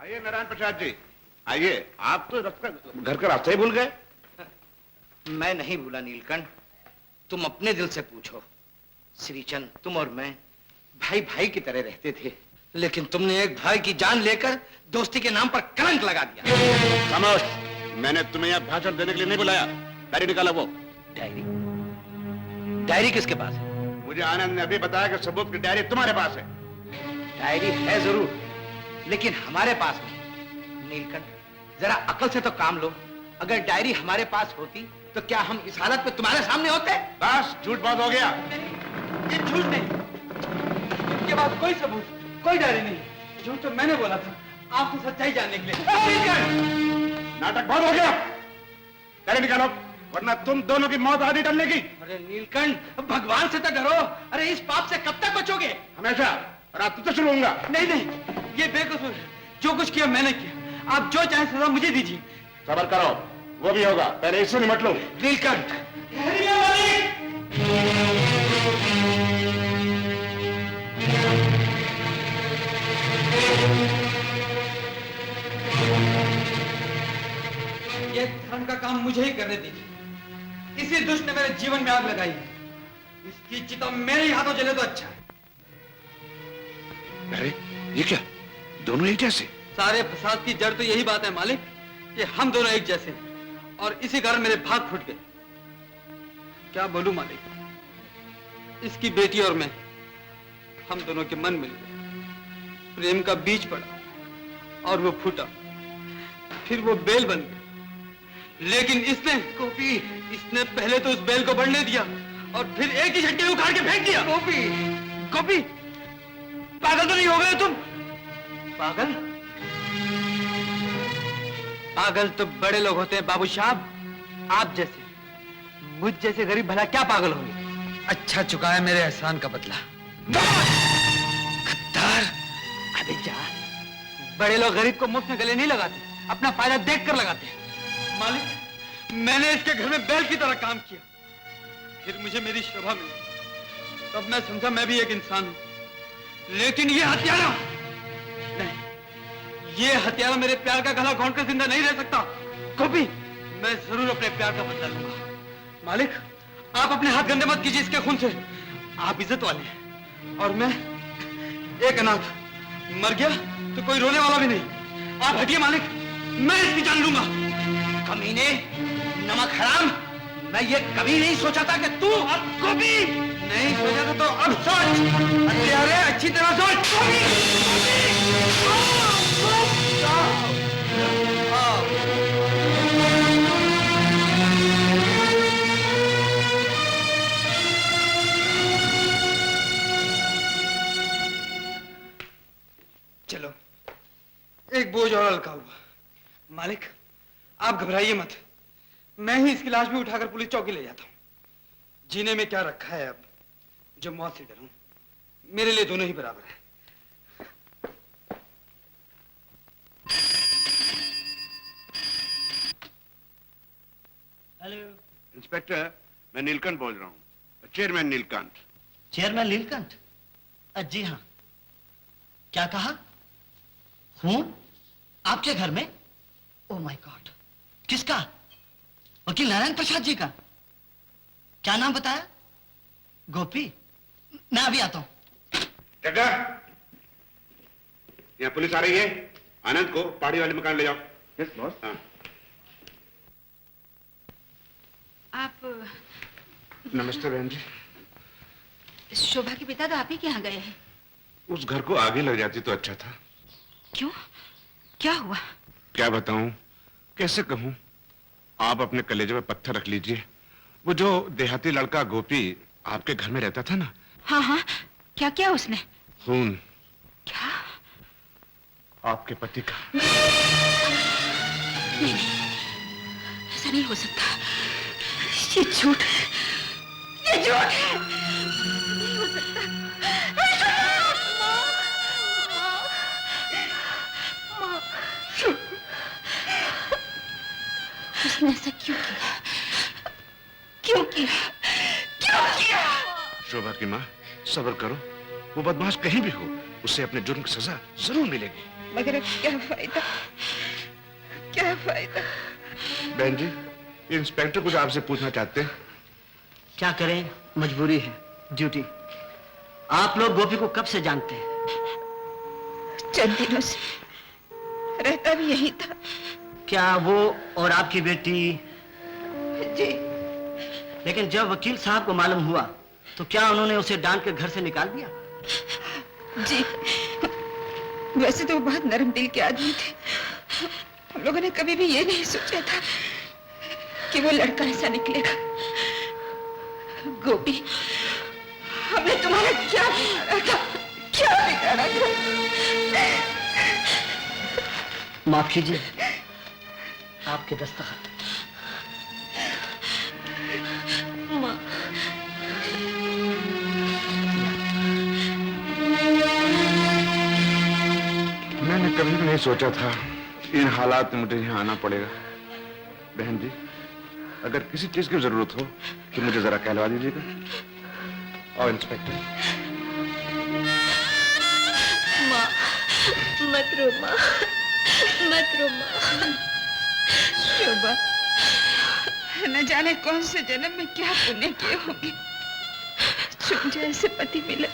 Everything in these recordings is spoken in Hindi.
आइए नारायण प्रसाद जी, आइए। आप तो घर का रास्ता ही भूल गए। मैं नहीं भूला नीलकंठ, तुम अपने दिल से पूछो। श्रीचंद, तुम और मैं भाई भाई की तरह रहते थे, लेकिन तुमने एक भाई की जान लेकर दोस्ती के नाम पर कलंक लगा दिया। खामोश, मैंने तुम्हें यहाँ भाषण देने के लिए नहीं बुलाया। डायरी निकाला वो। डायरी? डायरी किसके पास है? मुझे आनंद ने अभी बताया कि सबूत की डायरी तुम्हारे पास है। डायरी है जरूर, लेकिन हमारे पास नहीं। नीलकंठ, जरा अकल से तो काम लो। अगर डायरी हमारे पास होती तो क्या हम इस हालत में तुम्हारे सामने होते? बस झूठ बहुत हो गया। ये झूठ नहीं, इनके पास कोई सबूत, कोई डायरी नहीं। झूठ तो मैंने बोला था आपको सच्चाई जानने के लिए। नाटक बहुत हो गया। डायरी निकालो, वरना तुम दोनों की मौत आधी टलने की। अरे नीलकंठ, भगवान से तो डरो। अरे इस पाप से कब तक बचोगे? हमेशा। और आप तुझसे शुरू होऊंगा। नहीं नहीं, ये बेकसूर है। जो कुछ किया मैंने किया। आप जो चाहे सजा मुझे दीजिए। सब्र करो, वो भी होगा। पहले इससे निमट लो। नीलकंठ, ये धर्म का काम मुझे ही करने दीजिए। इसी दुष्ट ने मेरे जीवन में आग लगाई है। इसकी चिता मेरे ही हाथों जले तो अच्छा है। अरे ये क्या, दोनों एक जैसे? सारे फसाद की जड़ तो यही बात है मालिक, कि हम दोनों एक जैसे हैं और इसी कारण मेरे भाग फूट गए। क्या बोलूं मालिक, इसकी बेटी और मैं, हम दोनों के मन मिल गए। प्रेम का बीज पड़ा और वो फूटा, फिर वो बेल बन गई। लेकिन इसने पहले तो उस बेल को बढ़ने दिया और फिर एक ही झटके में उखाड़ के फेंक दिया। गोपी, पागल तो नहीं हो गए तुम? पागल? पागल तो बड़े लोग होते हैं बाबू साहब, आप जैसे। मुझ जैसे गरीब भला क्या पागल होंगे? अच्छा चुकाया मेरे एहसान का बदला। खद्दार! अबे जा, बड़े लोग गरीब को मुफ्त में गले नहीं लगाते, अपना फायदा देखकर लगाते हैं। मालिक, मैंने इसके घर में बैल की तरह काम किया, फिर मुझे मेरी शोभा मिली, तब मैं समझा मैं भी एक इंसान हूं। लेकिन ये हत्यारा नहीं, ये हत्यारा मेरे प्यार का गला घोंट कर जिंदा नहीं रह सकता। गोपी, मैं जरूर अपने प्यार का बदला लूंगा। मालिक, आप अपने हाथ गंदे मत कीजिए इसके खून से। आप इज्जत वाले हैं और मैं एक अनाथ। मर गया तो कोई रोने वाला भी नहीं। आप हटिए मालिक, मैं इसकी जान लूंगा। कमीने, नमक हराम, मैं ये कभी नहीं सोचा था कि तू अब गोपी। नहीं सोचा था तो अब सोच। हत्यारे, अच्छी तरह सोच। चलो, एक बोझ और हल्का हुआ। मालिक, आप घबराइए मत, मैं ही इसकी लाश भी उठाकर पुलिस चौकी ले जाता हूं। जीने में क्या रखा है अब जो मौत से डरूं? मेरे लिए दोनों ही बराबर है। हेलो इंस्पेक्टर, मैं नीलकंठ बोल रहा हूँ, चेयरमैन नीलकंठ। चेयरमैन नीलकंठ? जी हाँ। क्या कहा? खून आपके घर में? ओह माय गॉड, किसका? वकील नारायण प्रसाद जी का? क्या नाम बताया? गोपी, मैं अभी आता हूं। जग्गा, यहाँ पुलिस आ रही है, आनंद को पहाड़ी वाले मकान ले जाओ। Yes boss. हाँ। आप नमस्ते बहन जी। शोभा के पिता तो आप ही के यहाँ गए हैं। उस घर को आगे लग जाती तो अच्छा था। क्यों, क्या हुआ? क्या बताऊं, कैसे कहूं? आप अपने कलेजे में पत्थर रख लीजिए। वो जो देहाती लड़का गोपी आपके घर में रहता था ना। हाँ हाँ, क्या क्या उसने? खून। क्या? आपके पति का। नहीं, ऐसा नहीं हो सकता। ये झूठ है, ये झूठ है। नहीं हो सकता। उसने ऐसा क्यों किया? क्यों किया? क्यों किया? शोभा की माँ, सब्र करो। वो बदमाश कहीं भी हो, उसे अपने जुर्म की सजा जरूर मिलेगी। मगर अब क्या फायदा, क्या फायदा। बहन जी, ये इंस्पेक्टर कुछ आपसे पूछना चाहते हैं। क्या करें, मजबूरी है, ड्यूटी। आप लोग गोपी को कब से जानते हैं? चंद दिनों से, रहता भी यही था। क्या वो और आपकी बेटी? जी। लेकिन जब वकील साहब को मालूम हुआ तो क्या उन्होंने उसे डांट के घर से निकाल दिया? जी, वैसे तो वो बहुत नरम दिल के आदमी थे। हम लोगों ने कभी भी ये नहीं सोचा था कि वो लड़का ऐसा निकलेगा। गोपी, हमने तुम्हारा क्या बिगाड़ा था, क्या बिगाड़ा था? माफ कीजिए, आपके दस्तखत। माँ, मैंने कभी भी नहीं सोचा था इन हालात में मुझे यहाँ आना पड़ेगा। बहन जी, अगर किसी चीज की जरूरत हो तो मुझे जरा कहलवा दीजिएगा। और इंस्पेक्टर। माँ, मत रो माँ, मत रो माँ। शोभा, न जाने कौन से जन्म में क्या पुण्य किए होंगे, तुम जैसे पति मिले।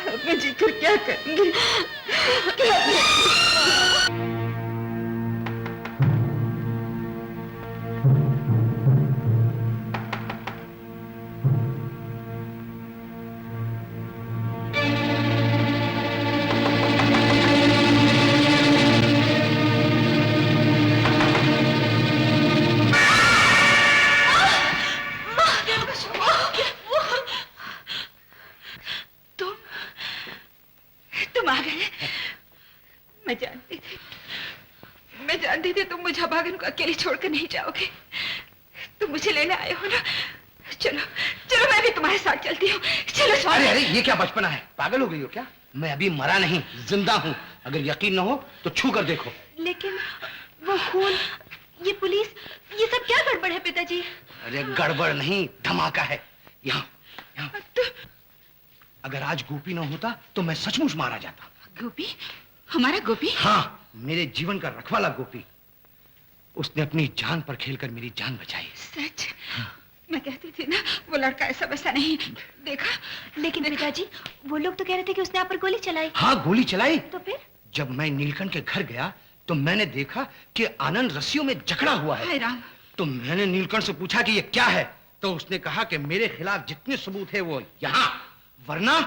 अब मैं जीकर क्या करूंगी, क्या करूंगी? तुम आ गए। मैं जानती थी तुम मुझे भागन को अकेले छोड़कर नहीं जाओगे। तुम मुझे लेने आए हो ना। चलो चलो, मैं भी तुम्हारे साथ चलती हूँ। चलो स्वामी। अरे ये क्या बचपना है, पागल हो गई हो क्या? मैं अभी मरा नहीं, जिंदा हूँ। अगर यकीन न हो तो छू कर देखो। लेकिन वो खून, ये पुलिस, ये सब क्या गड़बड़ है पिताजी? अरे गड़बड़ नहीं, धमाका है। यहाँ यहाँ। अगर आज गोपी न होता तो मैं सचमुच मारा जाता। गोपी? हमारा गोपी? हाँ, मेरे जीवन का रखवाला गोपी। उसने अपनी जान पर खेलकर मेरी जान बचाई। सच? मैं कहती थी ना, वो लड़का ऐसा वैसा नहीं। देखा? लेकिन पिताजी, वो लोग तो कह रहे थे कि उसने आप पर गोली चलाई। हाँ, गोली चलाई। तो फिर? जब मैं नीलकंठ के घर गया तो मैंने देखा कि आनंद रस्सियों में जकड़ा हुआ है। हाय राम। तो मैंने नीलकंठ से पूछा कि ये क्या है, तो उसने कहा कि मेरे खिलाफ जितने सबूत है वो यहाँ, वरना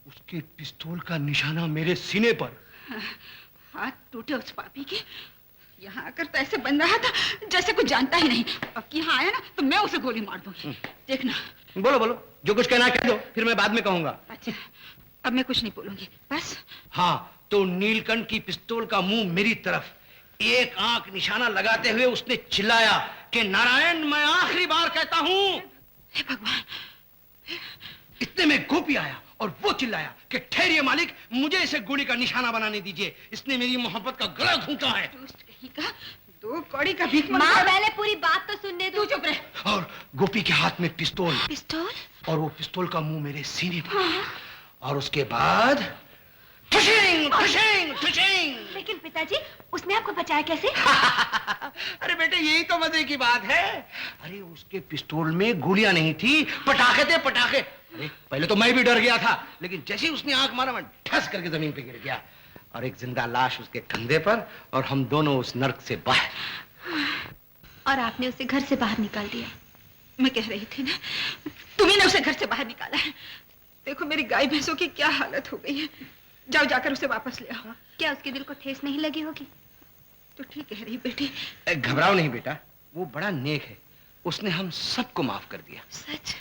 उसके पिस्तौल का निशाना मेरे सीने पर। हाथ टूटे उस पापी के। यहाँ आकर तो ऐसे बन रहा था जैसे कुछ जानता ही नहीं। अब यहाँ आया ना तो मैं उसे गोली मार दूंगी। देखना। बोलो बोलो, जो कुछ कहना कह दो, फिर मैं बाद में कहूंगा। अच्छा, अब मैं कुछ नहीं बोलूंगी, बस। हाँ, तो नीलकंठ की पिस्तौल का मुंह मेरी तरफ, एक आंख निशाना लगाते हुए उसने चिल्लाया कि नारायण, मैं आखिरी बार कहता हूं। हे भगवान। इतने में गोपी आया और वो चिल्लाया कि ठहरिए मालिक, मुझे इसे गोली का निशाना बनाने दीजिए। इसने मेरी मोहब्बत का गला घूंटा है। दुष्ट कहीं का, दो कौड़ी का भीख माँ, मांगा। पहले पूरी बात तो सुनने दो। तू चुप रह। और गोपी के हाथ में पिस्तौल, पिस्तौल? और वो पिस्तौल का मुंह मेरे सीने पर। और उसके बाद ठुशिंग, ठुशिंग, ठुशिंग। लेकिन पिताजी, उसने आपको बचाया कैसे? अरे बेटे, यही तो मजे की बात है। अरे उसके पिस्तौल में गोलियां नहीं थी, पटाखे थे, पटाखे। अरे पहले तो मैं भी डर गया था, लेकिन जैसे ही उसने आंख मारा मैं ठस करके जमीन पे गिर गया और एक जिंदा लाश उसके कंधे पर, और हम दोनों उस नर्क से बाहर। और आपने उसे घर से बाहर निकाल दिया। मैं कह रही थी ना, तुम्ही ने उसे घर से बाहर निकाला है। देखो मेरी गाय भैंसों की क्या हालत हो गई है। जाओ जाकर उसे वापस ले आओ। क्या उसके दिल को ठेस नहीं लगी होगी? तो ठीक कह रही बेटी। घबराओ नहीं बेटा, वो बड़ा नेक है। उसने हम सबको माफ कर दिया। सच?